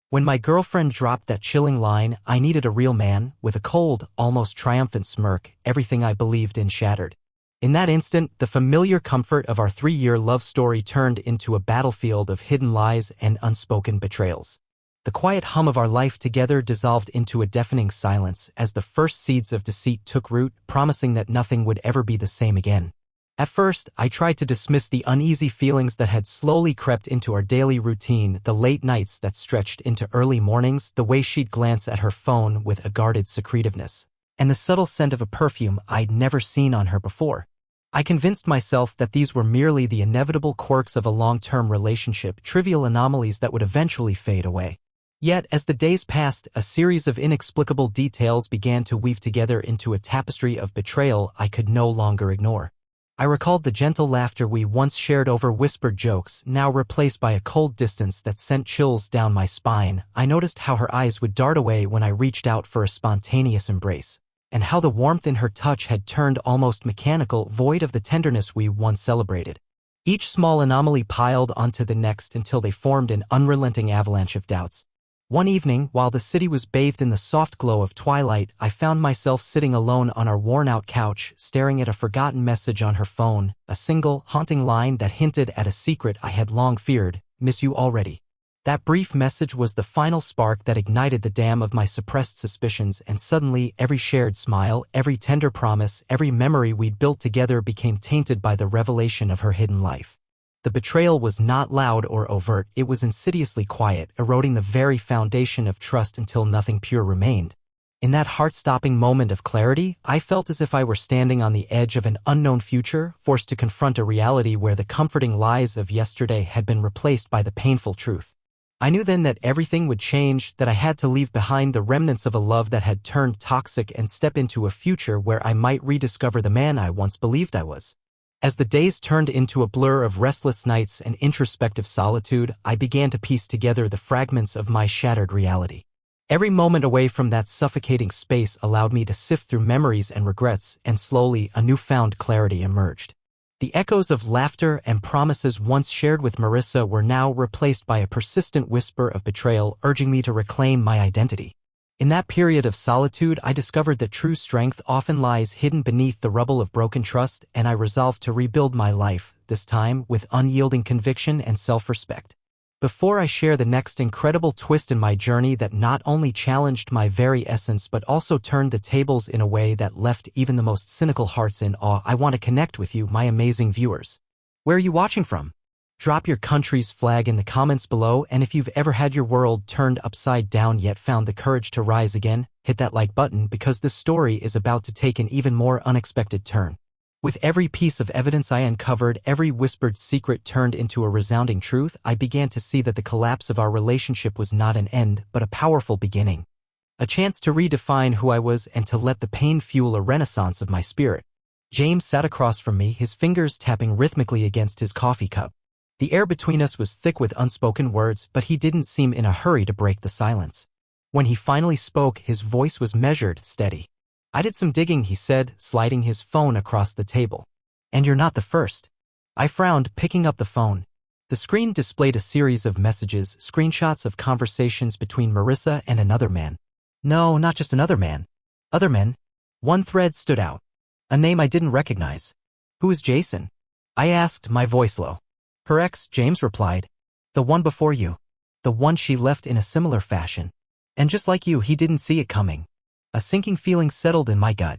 When my girlfriend dropped that chilling line, "I needed a real man," with a cold, almost triumphant smirk, everything I believed in shattered. In that instant, the familiar comfort of our 3-year love story turned into a battlefield of hidden lies and unspoken betrayals. The quiet hum of our life together dissolved into a deafening silence as the first seeds of deceit took root, promising that nothing would ever be the same again. At first, I tried to dismiss the uneasy feelings that had slowly crept into our daily routine, the late nights that stretched into early mornings, the way she'd glance at her phone with a guarded secretiveness, and the subtle scent of a perfume I'd never seen on her before. I convinced myself that these were merely the inevitable quirks of a long-term relationship, trivial anomalies that would eventually fade away. Yet, as the days passed, a series of inexplicable details began to weave together into a tapestry of betrayal I could no longer ignore. I recalled the gentle laughter we once shared over whispered jokes, now replaced by a cold distance that sent chills down my spine. I noticed how her eyes would dart away when I reached out for a spontaneous embrace, and how the warmth in her touch had turned almost mechanical, void of the tenderness we once celebrated. Each small anomaly piled onto the next until they formed an unrelenting avalanche of doubts. One evening, while the city was bathed in the soft glow of twilight, I found myself sitting alone on our worn-out couch, staring at a forgotten message on her phone, a single, haunting line that hinted at a secret I had long feared: "Miss you already." That brief message was the final spark that ignited the dam of my suppressed suspicions, and suddenly every shared smile, every tender promise, every memory we'd built together became tainted by the revelation of her hidden life. The betrayal was not loud or overt, it was insidiously quiet, eroding the very foundation of trust until nothing pure remained. In that heart-stopping moment of clarity, I felt as if I were standing on the edge of an unknown future, forced to confront a reality where the comforting lies of yesterday had been replaced by the painful truth. I knew then that everything would change, that I had to leave behind the remnants of a love that had turned toxic and step into a future where I might rediscover the man I once believed I was. As the days turned into a blur of restless nights and introspective solitude, I began to piece together the fragments of my shattered reality. Every moment away from that suffocating space allowed me to sift through memories and regrets, and slowly a newfound clarity emerged. The echoes of laughter and promises once shared with Marissa were now replaced by a persistent whisper of betrayal, urging me to reclaim my identity. In that period of solitude, I discovered that true strength often lies hidden beneath the rubble of broken trust, and I resolved to rebuild my life, this time with unyielding conviction and self-respect. Before I share the next incredible twist in my journey that not only challenged my very essence but also turned the tables in a way that left even the most cynical hearts in awe, I want to connect with you, my amazing viewers. Where are you watching from? Drop your country's flag in the comments below, and if you've ever had your world turned upside down yet found the courage to rise again, hit that like button because this story is about to take an even more unexpected turn. With every piece of evidence I uncovered, every whispered secret turned into a resounding truth, I began to see that the collapse of our relationship was not an end, but a powerful beginning. A chance to redefine who I was and to let the pain fuel a renaissance of my spirit. James sat across from me, his fingers tapping rhythmically against his coffee cup. The air between us was thick with unspoken words, but he didn't seem in a hurry to break the silence. When he finally spoke, his voice was measured, steady. "I did some digging," he said, sliding his phone across the table. "And you're not the first." I frowned, picking up the phone. The screen displayed a series of messages, screenshots of conversations between Marissa and another man. No, not just another man. Other men. One thread stood out. A name I didn't recognize. "Who is Jason?" I asked, my voice low. "Her ex," James replied. "The one before you. The one she left in a similar fashion. And just like you, he didn't see it coming." A sinking feeling settled in my gut.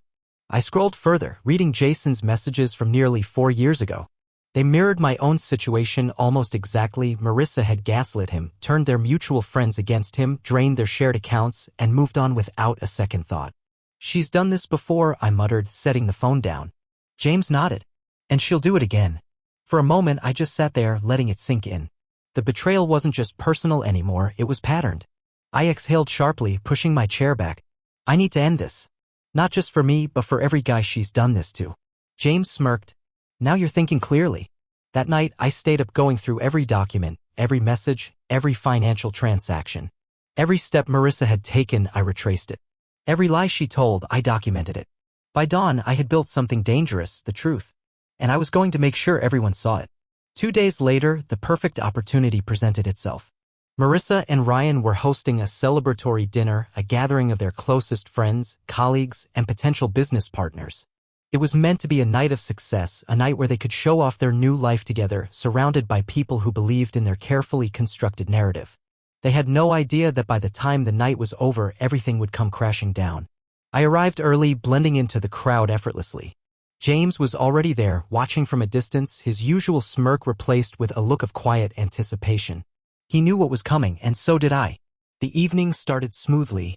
I scrolled further, reading Jason's messages from nearly 4 years ago. They mirrored my own situation almost exactly. Marissa had gaslit him, turned their mutual friends against him, drained their shared accounts, and moved on without a second thought. "She's done this before," I muttered, setting the phone down. James nodded. "And she'll do it again." For a moment, I just sat there, letting it sink in. The betrayal wasn't just personal anymore, it was patterned. I exhaled sharply, pushing my chair back. I need to end this. Not just for me, but for every guy she's done this to. James smirked. "Now you're thinking clearly." That night, I stayed up going through every document, every message, every financial transaction. Every step Marissa had taken, I retraced it. Every lie she told, I documented it. By dawn, I had built something dangerous, the truth. And I was going to make sure everyone saw it. 2 days later, the perfect opportunity presented itself. Marissa and Ryan were hosting a celebratory dinner, a gathering of their closest friends, colleagues, and potential business partners. It was meant to be a night of success, a night where they could show off their new life together, surrounded by people who believed in their carefully constructed narrative. They had no idea that by the time the night was over, everything would come crashing down. I arrived early, blending into the crowd effortlessly. James was already there, watching from a distance, his usual smirk replaced with a look of quiet anticipation. He knew what was coming, and so did I. The evening started smoothly,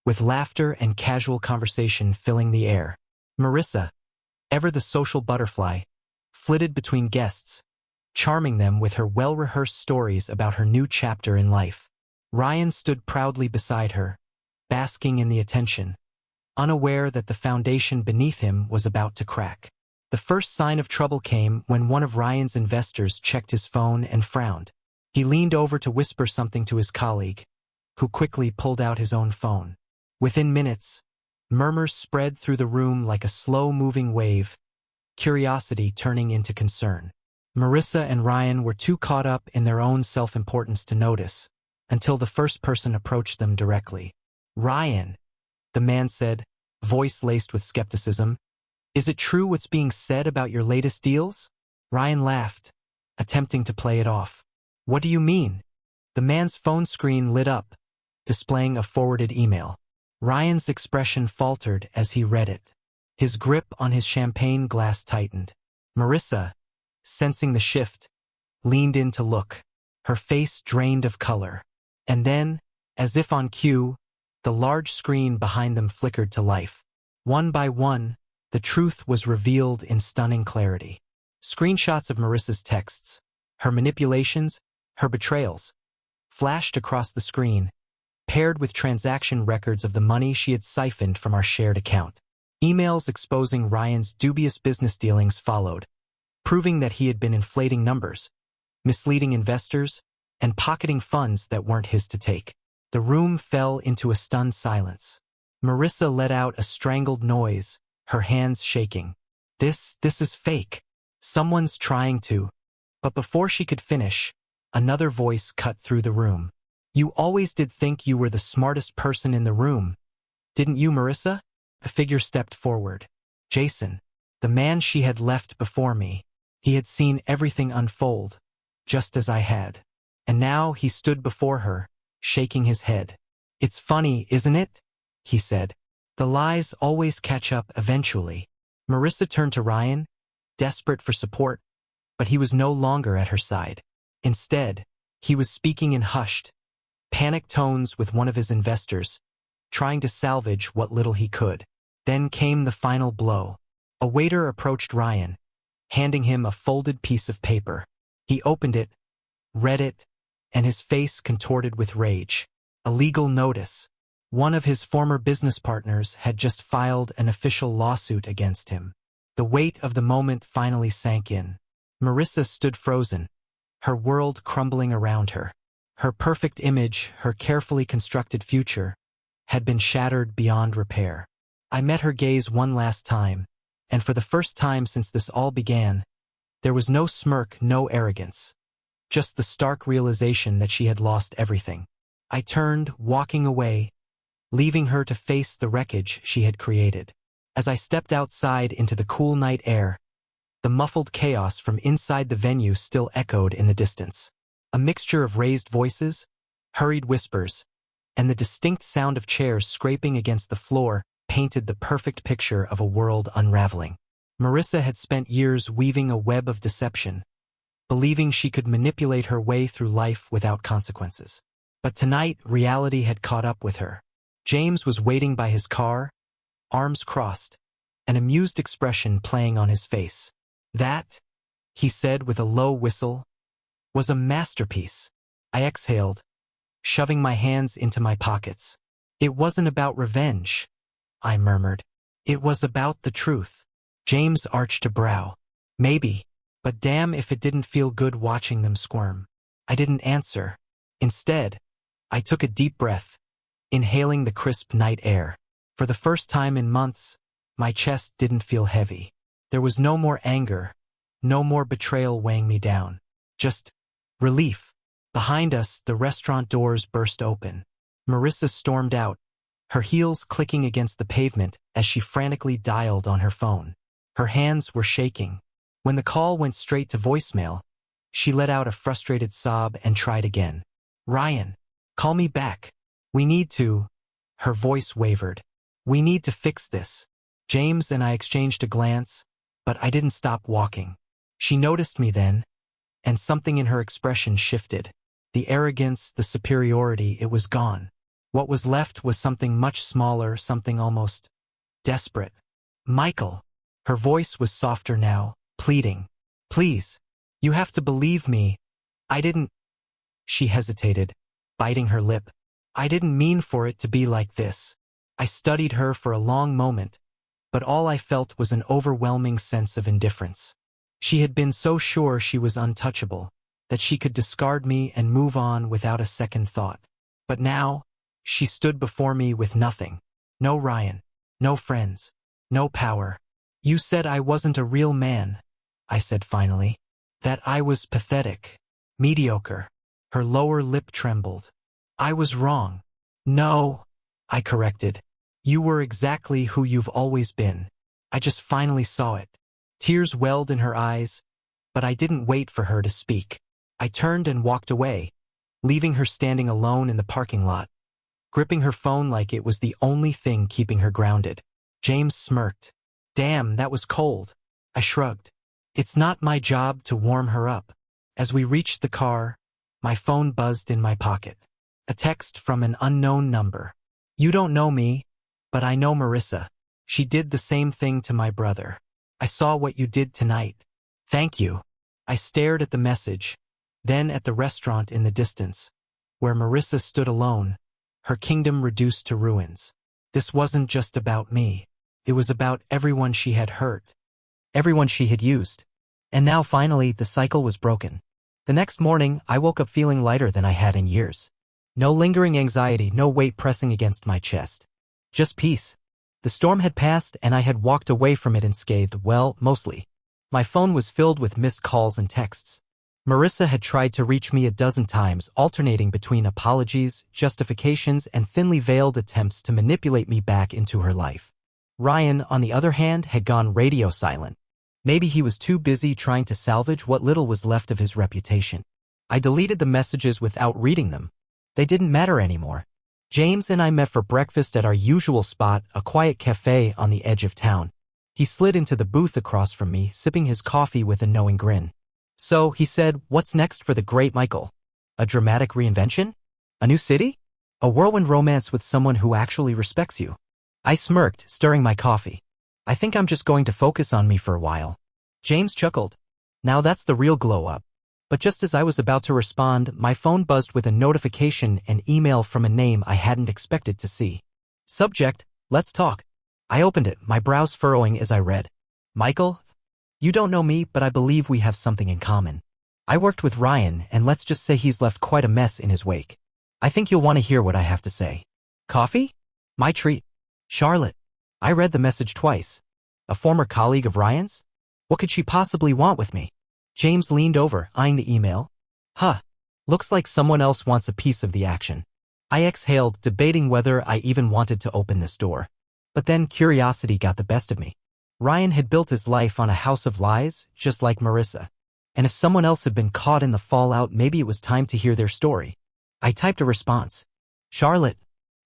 with laughter and casual conversation filling the air. Marissa, ever the social butterfly, flitted between guests, charming them with her well-rehearsed stories about her new chapter in life. Ryan stood proudly beside her, basking in the attention, unaware that the foundation beneath him was about to crack. The first sign of trouble came when one of Ryan's investors checked his phone and frowned. He leaned over to whisper something to his colleague, who quickly pulled out his own phone. Within minutes, murmurs spread through the room like a slow-moving wave, curiosity turning into concern. Marissa and Ryan were too caught up in their own self-importance to notice, until the first person approached them directly. "Ryan," the man said, voice laced with skepticism, "is it true what's being said about your latest deals?" Ryan laughed, attempting to play it off. "What do you mean?" The man's phone screen lit up, displaying a forwarded email. Ryan's expression faltered as he read it. His grip on his champagne glass tightened. Marissa, sensing the shift, leaned in to look, her face drained of color. And then, as if on cue, the large screen behind them flickered to life. One by one, the truth was revealed in stunning clarity. Screenshots of Marissa's texts, her manipulations, her betrayals, flashed across the screen, paired with transaction records of the money she had siphoned from our shared account. Emails exposing Ryan's dubious business dealings followed, proving that he had been inflating numbers, misleading investors, and pocketing funds that weren't his to take. The room fell into a stunned silence. Marissa let out a strangled noise, her hands shaking. This is fake. Someone's trying to. But before she could finish, another voice cut through the room. "You always did think you were the smartest person in the room, didn't you, Marissa?" A figure stepped forward. Jason, the man she had left before me. He had seen everything unfold, just as I had. And now he stood before her, shaking his head. "It's funny, isn't it?" he said. "The lies always catch up eventually." Marissa turned to Ryan, desperate for support, but he was no longer at her side. Instead, he was speaking in hushed, panicked tones with one of his investors, trying to salvage what little he could. Then came the final blow. A waiter approached Ryan, handing him a folded piece of paper. He opened it, read it, and his face contorted with rage. A legal notice. One of his former business partners had just filed an official lawsuit against him. The weight of the moment finally sank in. Marissa stood frozen, her world crumbling around her. Her perfect image, her carefully constructed future, had been shattered beyond repair. I met her gaze one last time, and for the first time since this all began, there was no smirk, no arrogance, just the stark realization that she had lost everything. I turned, walking away, leaving her to face the wreckage she had created. As I stepped outside into the cool night air, the muffled chaos from inside the venue still echoed in the distance. A mixture of raised voices, hurried whispers, and the distinct sound of chairs scraping against the floor painted the perfect picture of a world unraveling. Marissa had spent years weaving a web of deception, believing she could manipulate her way through life without consequences. But tonight, reality had caught up with her. James was waiting by his car, arms crossed, an amused expression playing on his face. "That," he said with a low whistle, "was a masterpiece." I exhaled, shoving my hands into my pockets. "It wasn't about revenge," I murmured. "It was about the truth." James arched a brow. "Maybe, but damn if it didn't feel good watching them squirm." I didn't answer. Instead, I took a deep breath, inhaling the crisp night air. For the first time in months, my chest didn't feel heavy. There was no more anger, no more betrayal weighing me down. Just relief. Behind us, the restaurant doors burst open. Marissa stormed out, her heels clicking against the pavement as she frantically dialed on her phone. Her hands were shaking. When the call went straight to voicemail, she let out a frustrated sob and tried again. "Ryan, call me back. We need to." Her voice wavered. "We need to fix this." James and I exchanged a glance, but I didn't stop walking. She noticed me then, and something in her expression shifted. The arrogance, the superiority, it was gone. What was left was something much smaller, something almost desperate. "Michael." Her voice was softer now, pleading. "Please. You have to believe me. I didn't—" She hesitated, biting her lip. "I didn't mean for it to be like this." I studied her for a long moment, but all I felt was an overwhelming sense of indifference. She had been so sure she was untouchable, that she could discard me and move on without a second thought. But now, she stood before me with nothing. No Ryan, no friends, no power. "You said I wasn't a real man," I said finally. "That I was pathetic, mediocre." Her lower lip trembled. "I was wrong." "No," I corrected. "You were exactly who you've always been." I just finally saw it. Tears welled in her eyes, but I didn't wait for her to speak. I turned and walked away, leaving her standing alone in the parking lot, gripping her phone like it was the only thing keeping her grounded. James smirked. "Damn, that was cold." I shrugged. "It's not my job to warm her up." As we reached the car, my phone buzzed in my pocket. A text from an unknown number. "You don't know me, but I know Marissa. She did the same thing to my brother. I saw what you did tonight. Thank you." I stared at the message, then at the restaurant in the distance, where Marissa stood alone, her kingdom reduced to ruins. This wasn't just about me. It was about everyone she had hurt, everyone she had used. And now finally, the cycle was broken. The next morning, I woke up feeling lighter than I had in years. No lingering anxiety, no weight pressing against my chest. Just peace. The storm had passed and I had walked away from it unscathed, well, mostly. My phone was filled with missed calls and texts. Marissa had tried to reach me a dozen times, alternating between apologies, justifications, and thinly veiled attempts to manipulate me back into her life. Ryan, on the other hand, had gone radio silent. Maybe he was too busy trying to salvage what little was left of his reputation. I deleted the messages without reading them. They didn't matter anymore. James and I met for breakfast at our usual spot, a quiet cafe on the edge of town. He slid into the booth across from me, sipping his coffee with a knowing grin. "So," he said, "what's next for the great Michael? A dramatic reinvention? A new city? A whirlwind romance with someone who actually respects you?" I smirked, stirring my coffee. "I think I'm just going to focus on me for a while." James chuckled. "Now that's the real glow-up." But just as I was about to respond, my phone buzzed with a notification, an email from a name I hadn't expected to see. Subject: "Let's talk." I opened it, my brows furrowing as I read. "Michael, you don't know me, but I believe we have something in common. I worked with Ryan, and let's just say he's left quite a mess in his wake. I think you'll want to hear what I have to say." "Coffee? My treat." "Charlotte." I read the message twice. A former colleague of Ryan's? What could she possibly want with me? James leaned over, eyeing the email. "Huh. Looks like someone else wants a piece of the action." I exhaled, debating whether I even wanted to open this door. But then curiosity got the best of me. Ryan had built his life on a house of lies, just like Marissa. And if someone else had been caught in the fallout, maybe it was time to hear their story. I typed a response. "Charlotte,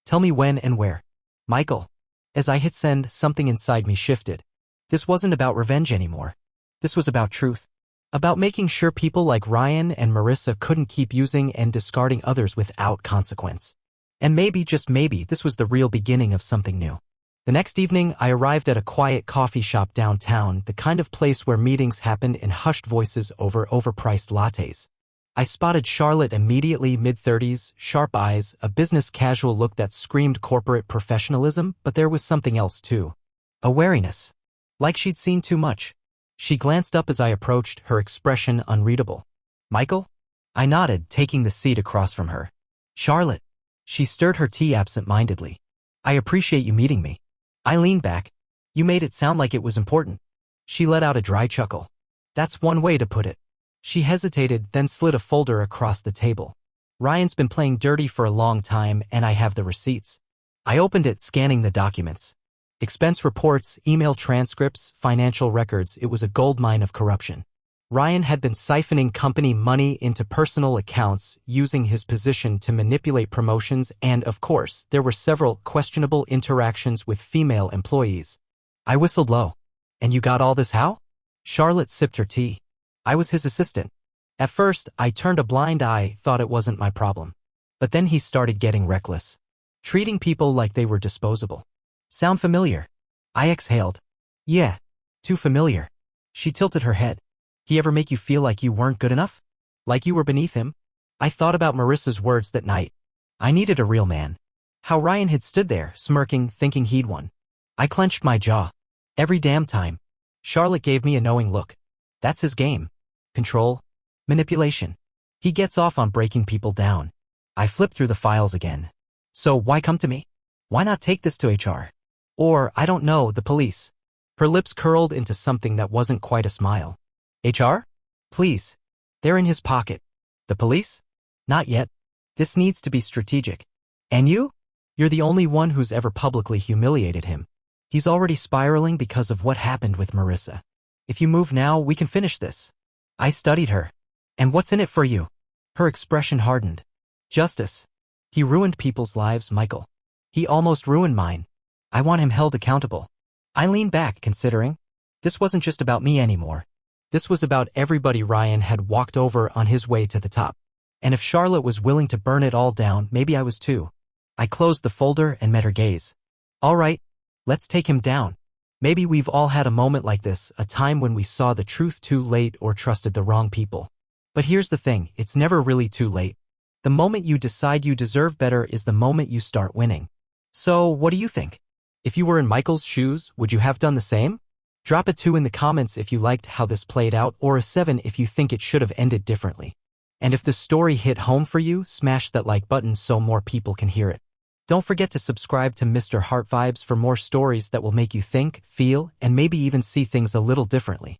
tell me when and where." "Michael." As I hit send, something inside me shifted. This wasn't about revenge anymore. This was about truth. About making sure people like Ryan and Marissa couldn't keep using and discarding others without consequence. And maybe, just maybe, this was the real beginning of something new. The next evening, I arrived at a quiet coffee shop downtown, the kind of place where meetings happened in hushed voices over overpriced lattes. I spotted Charlotte immediately, mid-30s, sharp eyes, a business casual look that screamed corporate professionalism, but there was something else too. A wariness. Like she'd seen too much. She glanced up as I approached, her expression unreadable. "Michael?" I nodded, taking the seat across from her. "Charlotte." She stirred her tea absent-mindedly. "I appreciate you meeting me." I leaned back. "You made it sound like it was important." She let out a dry chuckle. "That's one way to put it." She hesitated, then slid a folder across the table. Ryan's been playing dirty for a long time and I have the receipts. I opened it, scanning the documents. Expense reports, email transcripts, financial records. It was a goldmine of corruption. Ryan had been siphoning company money into personal accounts, using his position to manipulate promotions, and of course, there were several questionable interactions with female employees. I whistled low. And you got all this how? Charlotte sipped her tea. I was his assistant. At first, I turned a blind eye, thought it wasn't my problem. But then he started getting reckless. Treating people like they were disposable. Sound familiar? I exhaled. Yeah, too familiar. She tilted her head. He ever make you feel like you weren't good enough? Like you were beneath him? I thought about Marissa's words that night. I needed a real man. How Ryan had stood there, smirking, thinking he'd won. I clenched my jaw. Every damn time. Charlotte gave me a knowing look. That's his game. Control. Manipulation. He gets off on breaking people down. I flipped through the files again. So why come to me? Why not take this to HR? Or, I don't know, the police. Her lips curled into something that wasn't quite a smile. HR? Please. They're in his pocket. The police? Not yet. This needs to be strategic. And you? You're the only one who's ever publicly humiliated him. He's already spiraling because of what happened with Marissa. If you move now, we can finish this. I studied her. And what's in it for you? Her expression hardened. Justice. He ruined people's lives, Michael. He almost ruined mine. I want him held accountable. I leaned back, considering. This wasn't just about me anymore. This was about everybody Ryan had walked over on his way to the top. And if Charlotte was willing to burn it all down, maybe I was too. I closed the folder and met her gaze. All right, let's take him down. Maybe we've all had a moment like this, a time when we saw the truth too late or trusted the wrong people. But here's the thing, it's never really too late. The moment you decide you deserve better is the moment you start winning. So, what do you think? If you were in Michael's shoes, would you have done the same? Drop a 2 in the comments if you liked how this played out, or a 7 if you think it should have ended differently. And if the story hit home for you, smash that like button so more people can hear it. Don't forget to subscribe to Mr. HeartVibes for more stories that will make you think, feel, and maybe even see things a little differently.